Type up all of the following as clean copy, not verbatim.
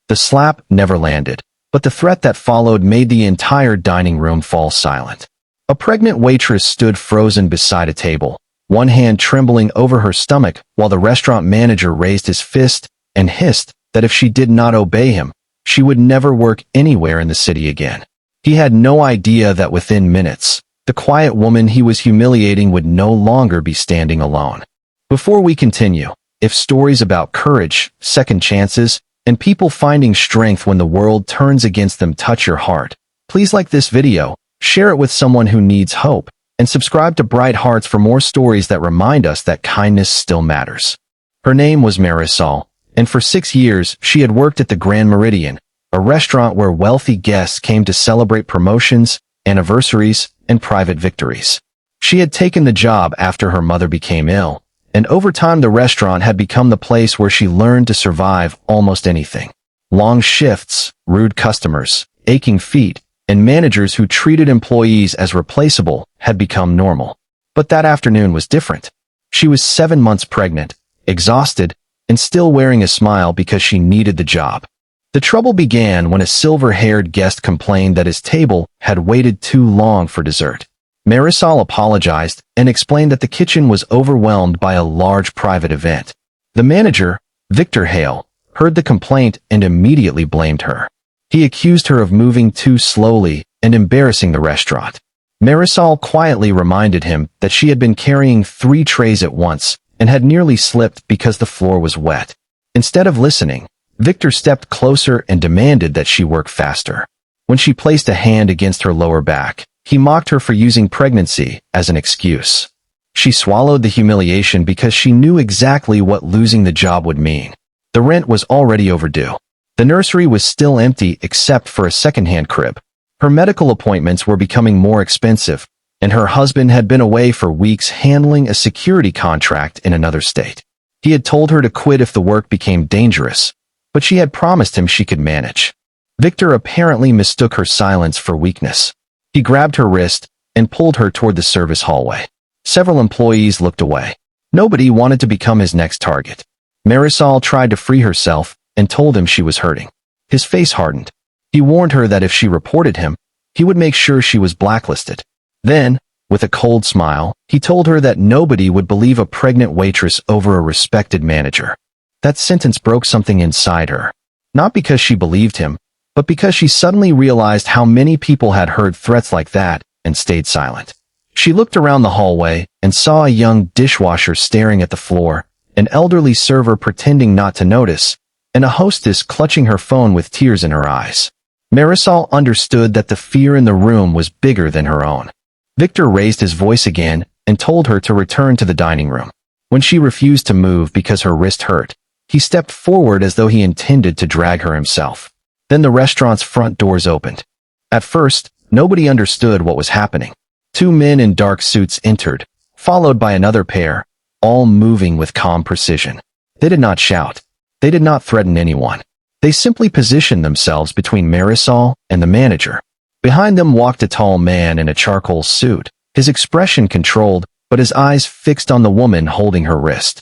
The slap never landed, but the threat that followed made the entire dining room fall silent. A pregnant waitress stood frozen beside a table, one hand trembling over her stomach while the restaurant manager raised his fist and hissed that if she did not obey him, she would never work anywhere in the city again. He had no idea that within minutes, the quiet woman he was humiliating would no longer be standing alone. Before we continue, if stories about courage, second chances, and people finding strength when the world turns against them touch your heart, please like this video, share it with someone who needs hope, and subscribe to Bright Hearts for more stories that remind us that kindness still matters. Her name was Marisol, and for 6 years she had worked at the Grand Meridian, a restaurant where wealthy guests came to celebrate promotions, anniversaries, and private victories. She had taken the job after her mother became ill, and over time the restaurant had become the place where she learned to survive almost anything. Long shifts, rude customers, aching feet, and managers who treated employees as replaceable had become normal. But that afternoon was different. She was 7 months pregnant, exhausted, and still wearing a smile because she needed the job. The trouble began when a silver-haired guest complained that his table had waited too long for dessert. Marisol apologized and explained that the kitchen was overwhelmed by a large private event. The manager, Victor Hale, heard the complaint and immediately blamed her. He accused her of moving too slowly and embarrassing the restaurant. Marisol quietly reminded him that she had been carrying 3 trays at once and had nearly slipped because the floor was wet. Instead of listening, Victor stepped closer and demanded that she work faster. When she placed a hand against her lower back, he mocked her for using pregnancy as an excuse. She swallowed the humiliation because she knew exactly what losing the job would mean. The rent was already overdue. The nursery was still empty except for a second-hand crib. Her medical appointments were becoming more expensive, and her husband had been away for weeks handling a security contract in another state. He had told her to quit if the work became dangerous, but she had promised him she could manage. Victor apparently mistook her silence for weakness. He grabbed her wrist and pulled her toward the service hallway. Several employees looked away. Nobody wanted to become his next target. Marisol tried to free herself and told him she was hurting. His face hardened. He warned her that if she reported him, he would make sure she was blacklisted. Then, with a cold smile, he told her that nobody would believe a pregnant waitress over a respected manager. That sentence broke something inside her. Not because she believed him, but because she suddenly realized how many people had heard threats like that and stayed silent. She looked around the hallway and saw a young dishwasher staring at the floor, an elderly server pretending not to notice, and a hostess clutching her phone with tears in her eyes. Marisol understood that the fear in the room was bigger than her own. Victor raised his voice again and told her to return to the dining room. When she refused to move because her wrist hurt, he stepped forward as though he intended to drag her himself. Then the restaurant's front doors opened. At first, nobody understood what was happening. 2 men in dark suits entered, followed by another pair, all moving with calm precision. They did not shout. They did not threaten anyone. They simply positioned themselves between Marisol and the manager. Behind them walked a tall man in a charcoal suit, his expression controlled, but his eyes fixed on the woman holding her wrist.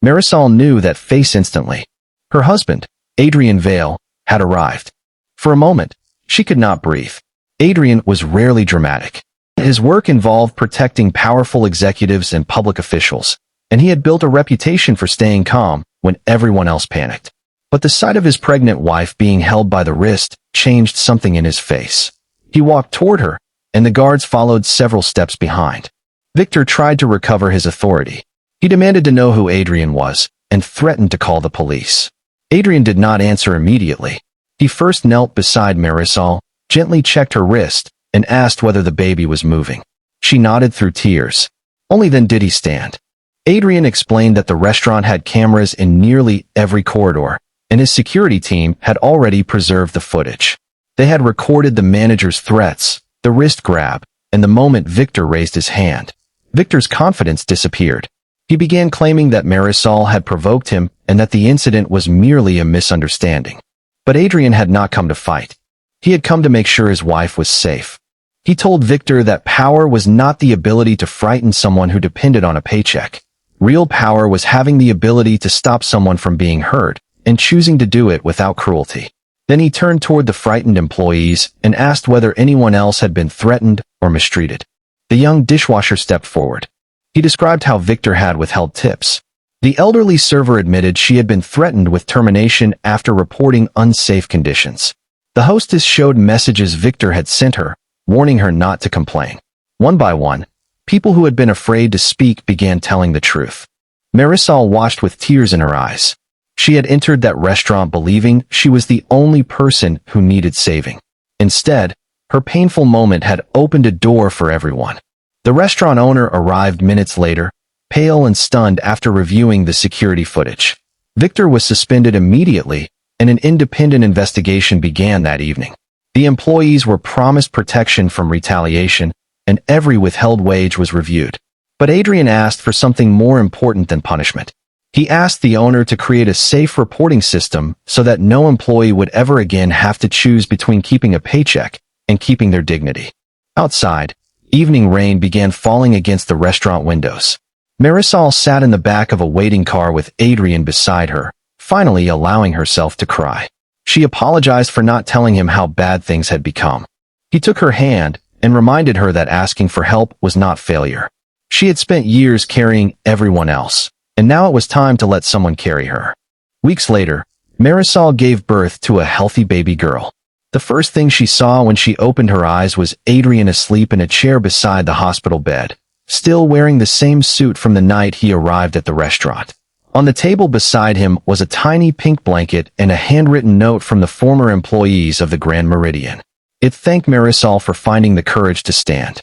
Marisol knew that face instantly. Her husband, Adrian Vale, had arrived. For a moment, she could not breathe. Adrian was rarely dramatic. His work involved protecting powerful executives and public officials, and he had built a reputation for staying calm when everyone else panicked. But the sight of his pregnant wife being held by the wrist changed something in his face. He walked toward her, and the guards followed several steps behind. Victor tried to recover his authority. He demanded to know who Adrian was, and threatened to call the police. Adrian did not answer immediately. He first knelt beside Marisol, gently checked her wrist, and asked whether the baby was moving. She nodded through tears. Only then did he stand. Adrian explained that the restaurant had cameras in nearly every corridor, and his security team had already preserved the footage. They had recorded the manager's threats, the wrist grab, and the moment Victor raised his hand. Victor's confidence disappeared. He began claiming that Marisol had provoked him and that the incident was merely a misunderstanding. But Adrian had not come to fight. He had come to make sure his wife was safe. He told Victor that power was not the ability to frighten someone who depended on a paycheck. Real power was having the ability to stop someone from being hurt, and choosing to do it without cruelty. Then he turned toward the frightened employees and asked whether anyone else had been threatened or mistreated. The young dishwasher stepped forward. He described how Victor had withheld tips. The elderly server admitted she had been threatened with termination after reporting unsafe conditions. The hostess showed messages Victor had sent her, warning her not to complain. One by one, people who had been afraid to speak began telling the truth. Marisol watched with tears in her eyes. She had entered that restaurant believing she was the only person who needed saving. Instead, her painful moment had opened a door for everyone. The restaurant owner arrived minutes later, pale and stunned after reviewing the security footage. Victor was suspended immediately, and an independent investigation began that evening. The employees were promised protection from retaliation, and every withheld wage was reviewed. But Adrian asked for something more important than punishment. He asked the owner to create a safe reporting system so that no employee would ever again have to choose between keeping a paycheck and keeping their dignity. Outside, evening rain began falling against the restaurant windows. Marisol sat in the back of a waiting car with Adrian beside her, finally allowing herself to cry. She apologized for not telling him how bad things had become. He took her hand and reminded her that asking for help was not failure. She had spent years carrying everyone else, and now it was time to let someone carry her. Weeks later, Marisol gave birth to a healthy baby girl. The first thing she saw when she opened her eyes was Adrian asleep in a chair beside the hospital bed, still wearing the same suit from the night he arrived at the restaurant. On the table beside him was a tiny pink blanket and a handwritten note from the former employees of the Grand Meridian. It thanked Marisol for finding the courage to stand.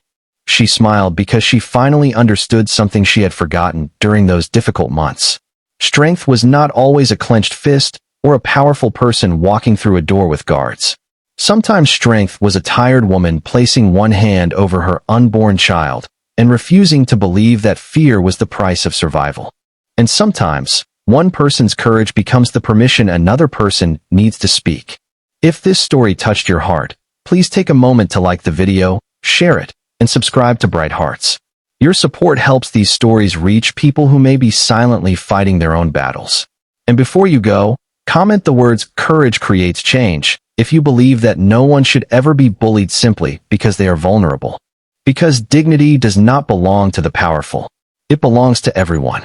She smiled because she finally understood something she had forgotten during those difficult months. Strength was not always a clenched fist or a powerful person walking through a door with guards. Sometimes strength was a tired woman placing one hand over her unborn child and refusing to believe that fear was the price of survival. And sometimes, one person's courage becomes the permission another person needs to speak. If this story touched your heart, please take a moment to like the video, share it, and subscribe to Bright Hearts. Your support helps these stories reach people who may be silently fighting their own battles. And before you go, comment the words "Courage creates change" if you believe that no one should ever be bullied simply because they are vulnerable. Because dignity does not belong to the powerful. It belongs to everyone.